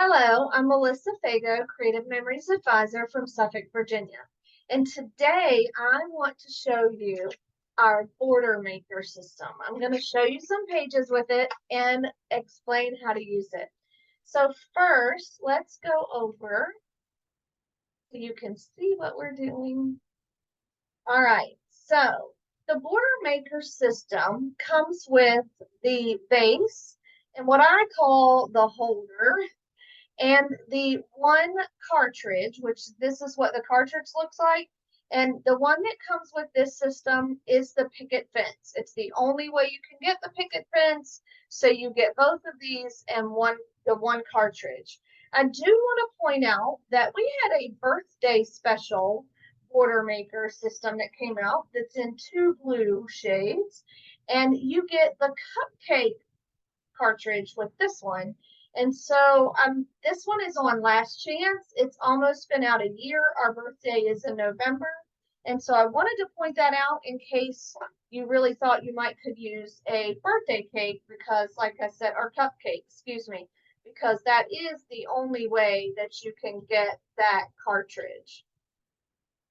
Hello, I'm Melissa Fago, Creative Memories Advisor from Suffolk, Virginia. And today I want to show you our border maker system. I'm going to show you some pages with it and explain how to use it. So first, let's go over so you can see what we're doing. All right, so the border maker system comes with the base and what I call the holder and the one cartridge, which this is what the cartridge looks like. And the one that comes with this system is the picket fence. It's the only way you can get the picket fence. So you get both of these and the one cartridge. I do want to point out that we had a birthday special border maker system that came out that's in two blue shades. And you get the cupcake cartridge with this one. And so this one is on last chance. It's almost been out a year. Our birthday is in November. And so I wanted to point that out in case you really thought you might could use a birthday cake because, like I said, or cupcake, excuse me, because that is the only way that you can get that cartridge.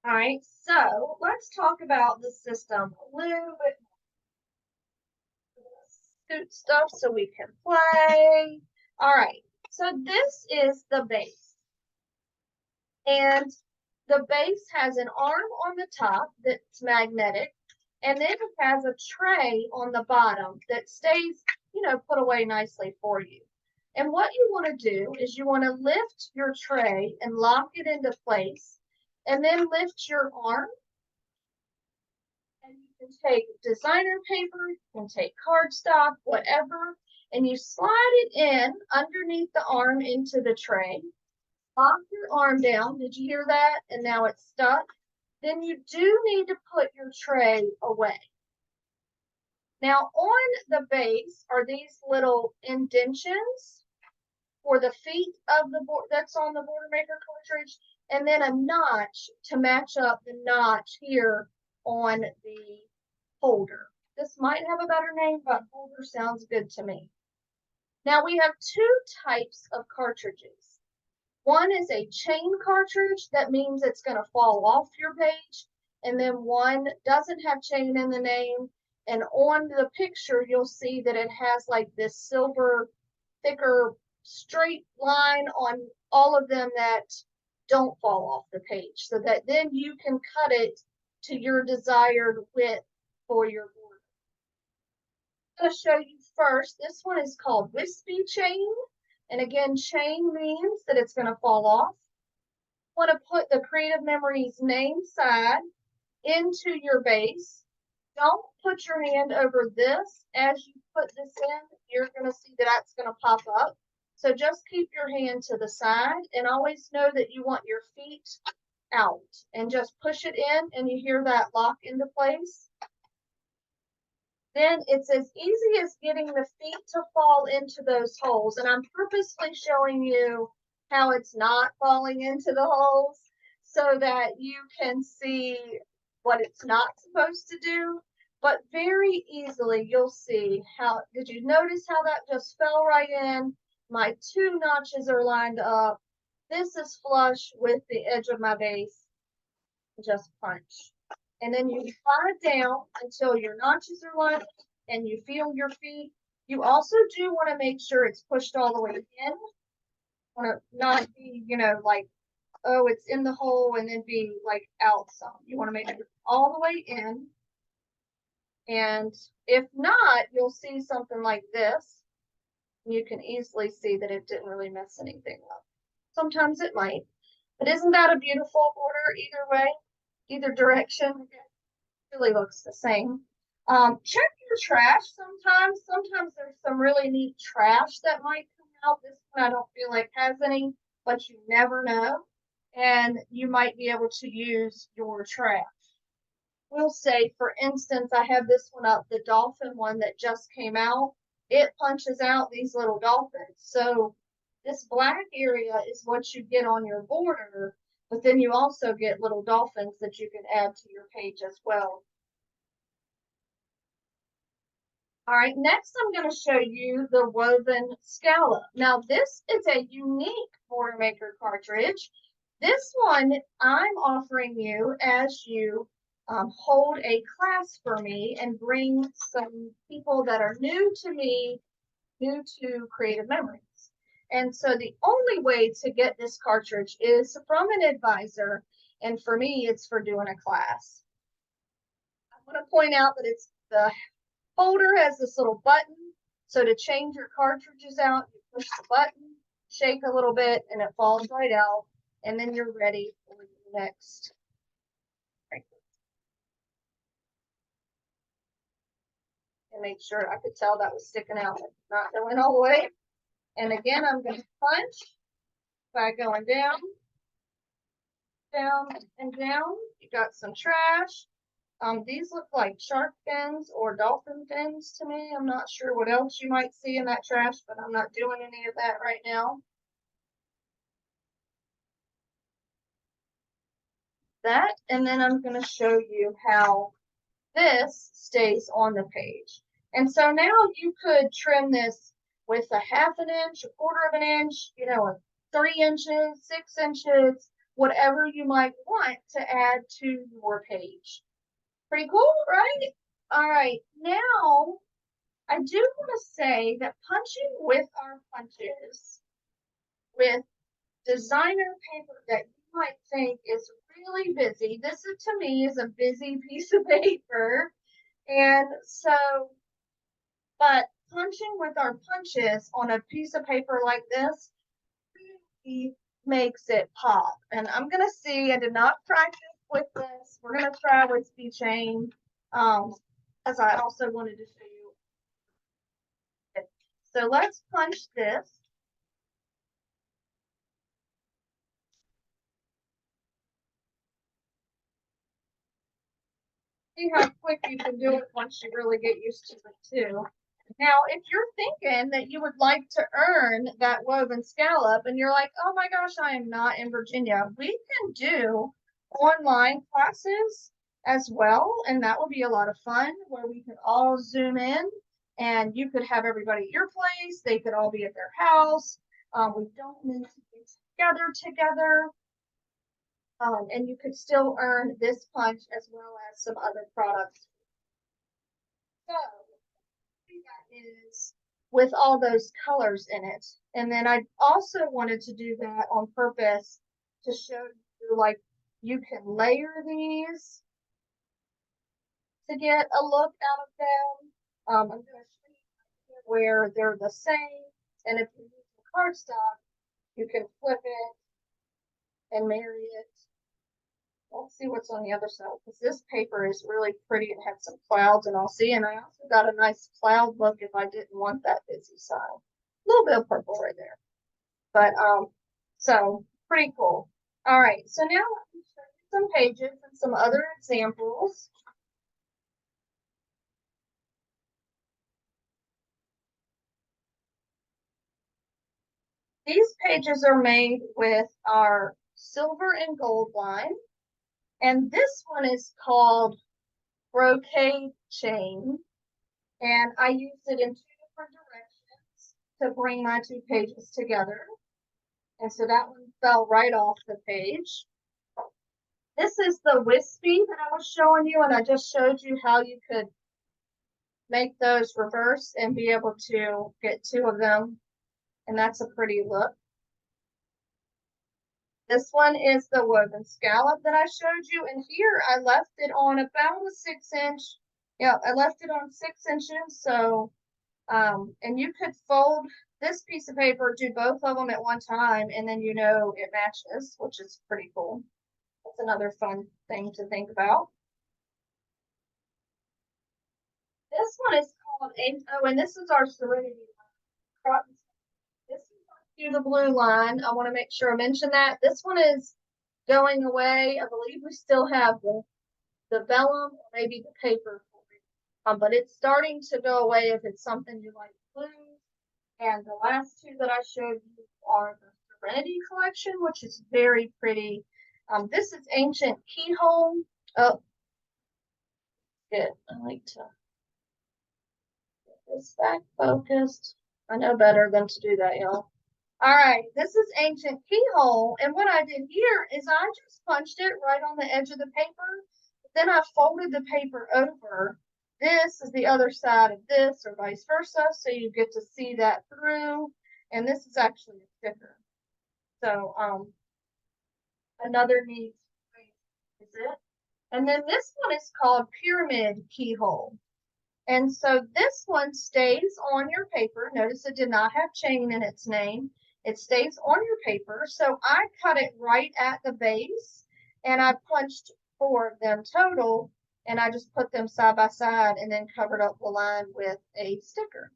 All right, so let's talk about the system a little bit scoot stuff so we can play. All right, so this is the base. And the base has an arm on the top that's magnetic, and then it has a tray on the bottom that stays, put away nicely for you. And what you want to do is you want to lift your tray and lock it into place, and then lift your arm. And you can take designer paper, you can take cardstock, whatever, and you slide it in underneath the arm into the tray. Lock your arm down. Did you hear that? And now it's stuck. Then you do need to put your tray away. Now on the base are these little indentions for the feet of the board that's on the border maker cartridge, and then a notch to match up the notch here on the holder. This might have a better name, but holder sounds good to me. Now we have two types of cartridges. One is a chain cartridge. That means it's going to fall off your page. And then one doesn't have chain in the name. And on the picture, you'll see that it has like this silver, thicker, straight line on all of them that don't fall off the page. So that then you can cut it to your desired width for your border. I'm going to show you first. This one is called wispy chain. And again, chain means that it's going to fall off. You want to put the Creative Memories name side into your base. Don't put your hand over this. As you put this in, you're going to see that that's going to pop up. So just keep your hand to the side and always know that you want your feet out and just push it in and you hear that lock into place. Then it's as easy as getting the feet to fall into those holes. And I'm purposely showing you how it's not falling into the holes so that you can see what it's not supposed to do. But very easily you'll see how, did you notice how that just fell right in? My two notches are lined up. This is flush with the edge of my base. Just punch. And then you slide it down until your notches are lined up and you feel your feet. You also do want to make sure it's pushed all the way in. Want to not be, like, oh, it's in the hole and then be like out some. You want to make sure it's all the way in. And if not, you'll see something like this. You can easily see that it didn't really mess anything up. Sometimes it might, but isn't that a beautiful border either way? Either direction, it really looks the same. Check your trash sometimes. Sometimes there's some really neat trash that might come out. This one I don't feel like has any, but you never know. And you might be able to use your trash. We'll say, for instance, I have this one up, the dolphin one that just came out. It punches out these little dolphins. So this black area is what you get on your border, but then you also get little dolphins that you can add to your page as well. All right, next I'm going to show you the woven scallop. Now this is a unique border maker cartridge. This one I'm offering you as you hold a class for me and bring some people that are new to me, new to Creative Memories. And so the only way to get this cartridge is from an advisor. And for me, it's for doing a class. I want to point out that it's the holder has this little button. So to change your cartridges out, you push the button, shake a little bit, and it falls right out. And then you're ready for your next. And make sure I could tell that was sticking out, not going all the way. And again, I'm going to punch by going down, down, and down. You got some trash. These look like shark fins or dolphin fins to me. I'm not sure what else you might see in that trash, but I'm not doing any of that right now. That, and then I'm going to show you how this stays on the page. And so now you could trim this with a 1/2 inch, 1/4 inch, you know, 3 inches, 6 inches, whatever you might want to add to your page. Pretty cool, right? All right, now I do want to say that punching with our punches with designer paper that you might think is really busy. This is, to me, is a busy piece of paper. And so, but punching with our punches on a piece of paper like this really makes it pop. And I'm going to see, I did not practice with this. We're going to try with speed chain, as I also wanted to show you. So let's punch this. See how quick you can do it once you really get used to it too. Now, if you're thinking that you would like to earn that woven scallop and you're like, oh my gosh, I am not in Virginia, we can do online classes as well. And that will be a lot of fun where we can all zoom in and you could have everybody at your place. They could all be at their house. We don't need to be together. And you could still earn this punch as well as some other products. So that is with all those colors in it. And then I also wanted to do that on purpose to show you, like, you can layer these to get a look out of them. I'm going to show you where they're the same. And if you use the cardstock, you can flip it and marry it. Let's see what's on the other side, because this paper is really pretty. It has some clouds, and I'll see. And I also got a nice cloud look if I didn't want that busy side. A little bit of purple right there. But so pretty cool. All right, so now let me show you some pages and some other examples. These pages are made with our silver and gold line. And this one is called brocade chain. And I used it in 2 different directions to bring my 2 pages together. And so that one fell right off the page. This is the wispy that I was showing you, and I just showed you how you could make those reverse and be able to get 2 of them. And that's a pretty look. This one is the woven scallop that I showed you. And here I left it on about a 6 inch. Yeah, I left it on 6 inches. So, and you could fold this piece of paper, do both of them at one time, and then you know it matches, which is pretty cool. That's another fun thing to think about. This one is called oh, and this is our Serenity line. This is the blue line. I want to make sure I mention that. This one is going away. I believe we still have the vellum or maybe the paper for it. But it's starting to go away if it's something you like blue. And the last 2 that I showed you are the Serenity collection, which is very pretty. This is ancient keyhole. Oh, good. I like to. this back focused. I know better than to do that, y'all. All right, this is ancient keyhole, and what I did here is I just punched it right on the edge of the paper. Then I folded the paper over. This is the other side of this, or vice versa, so you get to see that through. And this is actually a sticker. So, another neat way is it. And then this one is called pyramid keyhole. And so this one stays on your paper. Notice it did not have chain in its name. It stays on your paper. So I cut it right at the base and I punched 4 of them total and I just put them side by side and then covered up the line with a sticker.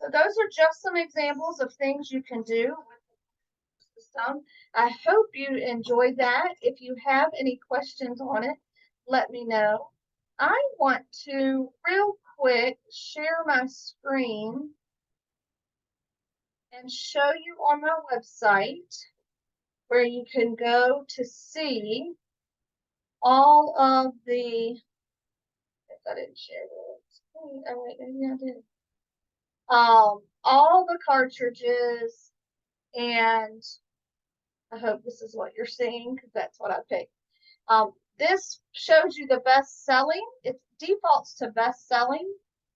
So those are just some examples of things you can do with the system. I hope you enjoyed that. If you have any questions on it, let me know. I want to real quick share my screen and show you on my website where you can go to see all of the, if I didn't share this, oh wait, maybe I did. All the cartridges, and I hope this is what you're seeing because that's what I picked. This shows you the best selling. It defaults to best selling.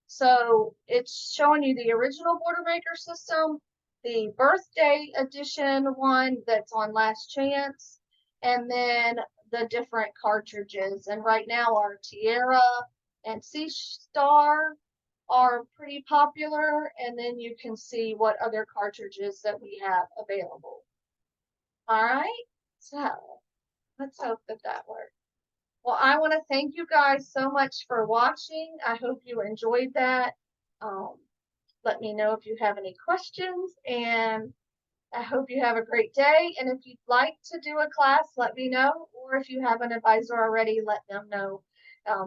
So it's showing you the original Boilermaker system, the birthday edition one that's on last chance, and then the different cartridges. And right now our Tierra and Sea Star are pretty popular. And then you can see what other cartridges that we have available. All right, so let's hope that that works. Well, I want to thank you guys so much for watching. I hope you enjoyed that. Let me know if you have any questions, and I hope you have a great day. And if you'd like to do a class, let me know. Or if you have an advisor already, let them know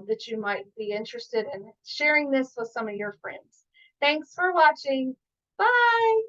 that you might be interested in sharing this with some of your friends. Thanks for watching. Bye.